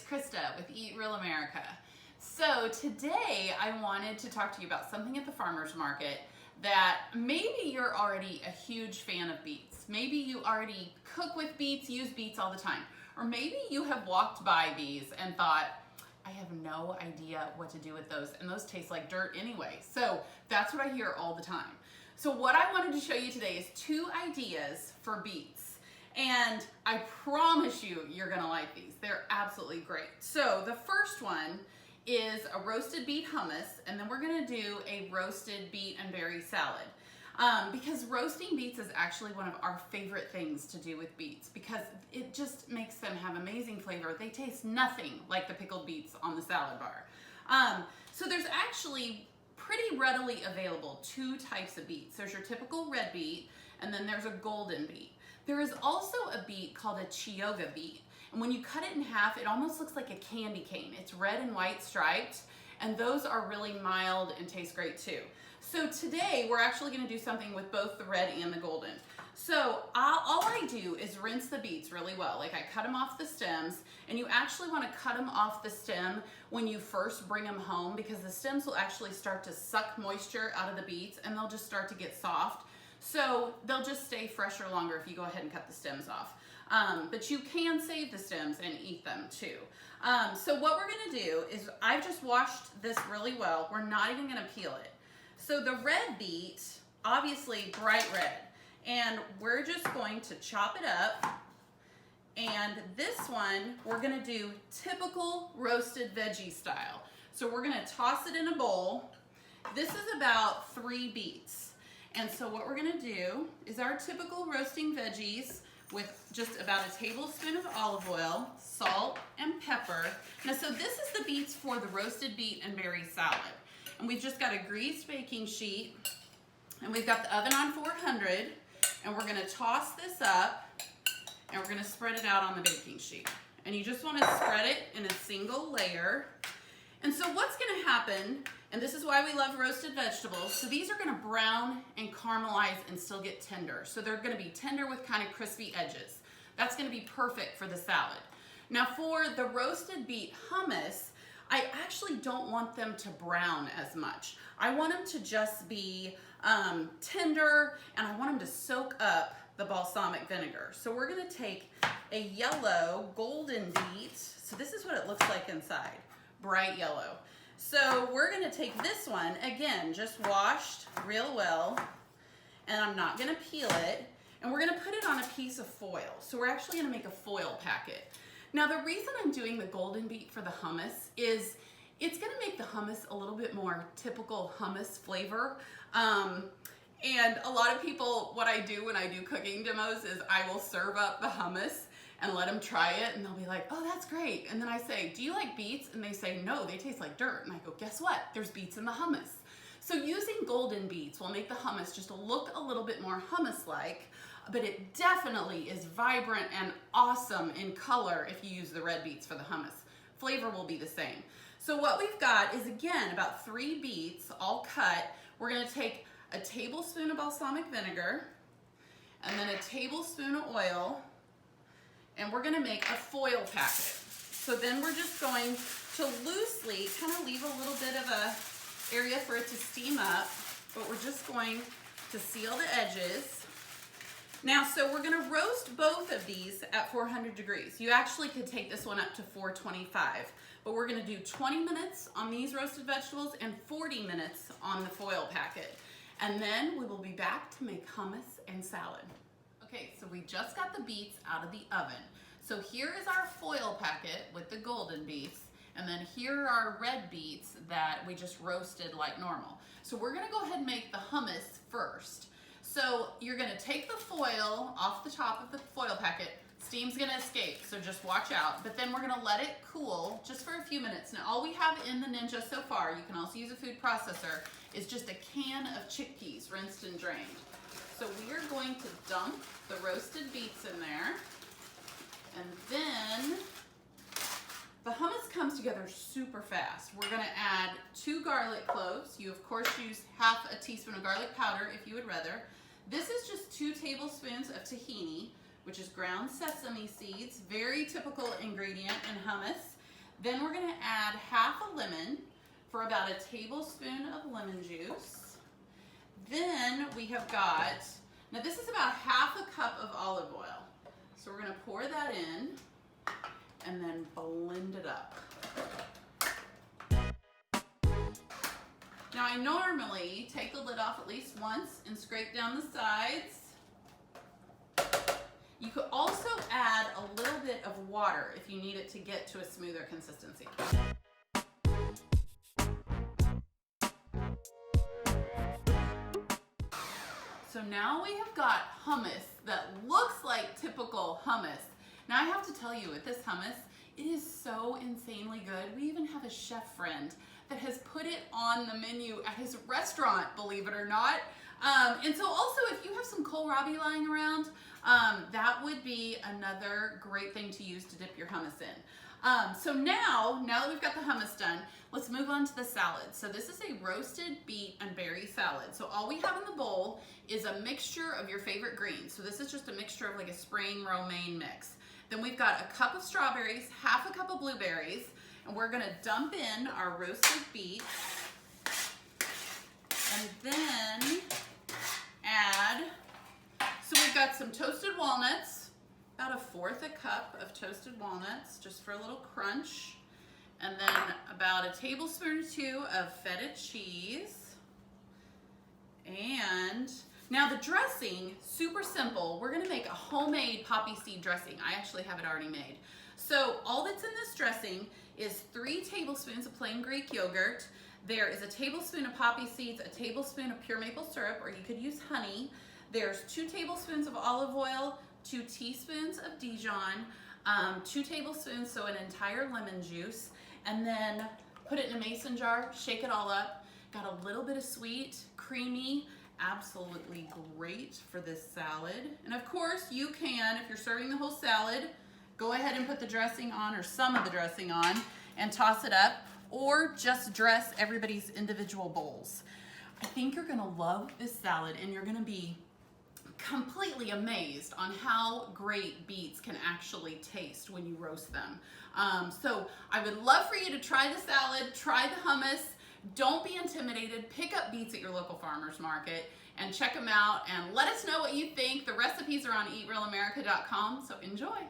Krista with Eat Real America. So today I wanted to talk to you about something at the farmer's market that maybe you're already a huge fan of beets. Maybe you already cook with beets, use beets all the time. Or maybe you have walked by these and thought, I have no idea what to do with those, and those taste like dirt anyway. So that's what I hear all the time. So what I wanted to show you today is 2 ideas for beets. And I promise you, you're gonna like these. They're absolutely great. So the first one is a roasted beet hummus, and then we're gonna do a roasted beet and berry salad. Because roasting beets is actually one of our favorite things to do with beets because it just makes them have amazing flavor. They taste nothing like the pickled beets on the salad bar. So there's actually pretty readily available 2 types of beets. There's your typical red beet, and then there's a golden beet. There is also a beet called a Chioggia beet. And when you cut it in half, it almost looks like a candy cane. It's red and white striped, and those are really mild and taste great too. So today, we're actually gonna do something with both the red and the golden. So all I do is rinse the beets really well. Like I cut them off the stems, and you actually wanna cut them off the stem when you first bring them home because the stems will actually start to suck moisture out of the beets and they'll just start to get soft. So they'll just stay fresher longer if you go ahead and cut the stems off. But you can save the stems and eat them too. So what we're gonna do is I've just washed this really well. We're not even gonna peel it. So the red beet, obviously bright red, and we're just going to chop it up. And this one, we're gonna do typical roasted veggie style. So we're gonna toss it in a bowl. This is about 3 beets. And so what we're gonna do is our typical roasting veggies with just about a tablespoon of olive oil, salt, and pepper. Now, so this is the beets for the roasted beet and berry salad. And we've just got a greased baking sheet, and we've got the oven on 400, and we're gonna toss this up, and we're gonna spread it out on the baking sheet. And you just wanna spread it in a single layer. And so what's gonna happen, and this is why we love roasted vegetables, so these are gonna brown and caramelize and still get tender. So they're gonna be tender with kind of crispy edges. That's gonna be perfect for the salad. Now for the roasted beet hummus, I actually don't want them to brown as much. I want them to just be tender, and I want them to soak up the balsamic vinegar. So we're gonna take a yellow golden beet. So this is what it looks like inside, bright yellow. So we're gonna take this one, again, just washed real well, and I'm not gonna peel it, and we're gonna put it on a piece of foil. So we're actually gonna make a foil packet. Now the reason I'm doing the golden beet for the hummus is it's gonna make the hummus a little bit more typical hummus flavor. And a lot of people, what I do when I do cooking demos is I will serve up the hummus and let them try it, and they'll be like, oh, that's great. And then I say, do you like beets? And they say, no, they taste like dirt. And I go, guess what? There's beets in the hummus. So using golden beets will make the hummus just look a little bit more hummus-like, but it definitely is vibrant and awesome in color if you use the red beets for the hummus. Flavor will be the same. So what we've got is, again, about 3 beets all cut. We're gonna take a tablespoon of balsamic vinegar and then a tablespoon of oil, and we're gonna make a foil packet. So then we're just going to loosely kind of leave a little bit of a area for it to steam up, but we're just going to seal the edges. Now, so we're gonna roast both of these at 400 degrees. You actually could take this one up to 425, but we're gonna do 20 minutes on these roasted vegetables and 40 minutes on the foil packet. And then we will be back to make hummus and salad. Okay, so we just got the beets out of the oven. So here is our foil packet with the golden beets, and then here are our red beets that we just roasted like normal. So we're gonna go ahead and make the hummus first. So you're gonna take the foil off the top of the foil packet. Steam's gonna escape, so just watch out. But then we're gonna let it cool just for a few minutes. Now all we have in the Ninja so far, you can also use a food processor, is just a can of chickpeas rinsed and drained. So we are going to dump the roasted beets in there. And then the hummus comes together super fast. We're gonna add 2 garlic cloves. You of course use half a teaspoon of garlic powder if you would rather. This is just 2 tablespoons of tahini, which is ground sesame seeds, very typical ingredient in hummus. Then we're gonna add half a lemon for about a tablespoon of lemon juice. Then we have got, now this is about half a cup of olive oil. So we're gonna pour that in and then blend it up. Now I normally take the lid off at least once and scrape down the sides. You could also add a little bit of water if you need it to get to a smoother consistency. So now we have got hummus that looks like typical hummus. Now I have to tell you, with this hummus, it is so insanely good. We even have a chef friend that has put it on the menu at his restaurant, believe it or not. And so also, if you have some kohlrabi lying around, that would be another great thing to use to dip your hummus in. So now that we've got the hummus done, let's move on to the salad. So this is a roasted beet and berry salad. So all we have in the bowl is a mixture of your favorite greens. So this is just a mixture of like a spring romaine mix. Then we've got a cup of strawberries, half a cup of blueberries, and we're gonna dump in our roasted beets, and then add, so we've got some toasted walnuts, about 1/4 a cup of toasted walnuts, just for a little crunch, and then about a tablespoon or 2 of feta cheese. And now the dressing, super simple. We're gonna make a homemade poppy seed dressing. I actually have it already made. So all that's in this dressing is 3 tablespoons of plain Greek yogurt. There is a tablespoon of poppy seeds, a tablespoon of pure maple syrup, or you could use honey. There's 2 tablespoons of olive oil, 2 teaspoons of Dijon, 2 tablespoons, so an entire lemon juice, and then put it in a mason jar, shake it all up. Got a little bit of sweet, creamy, absolutely great for this salad. And of course you can, if you're serving the whole salad, go ahead and put the dressing on, or some of the dressing on, and toss it up, or just dress everybody's individual bowls. I think you're gonna love this salad, and you're gonna be completely amazed on how great beets can actually taste when you roast them. So I would love for you to try the salad, try the hummus. Don't be intimidated. Pick up beets at your local farmer's market and check them out, and let us know what you think. The recipes are on eatrealamerica.com, so enjoy.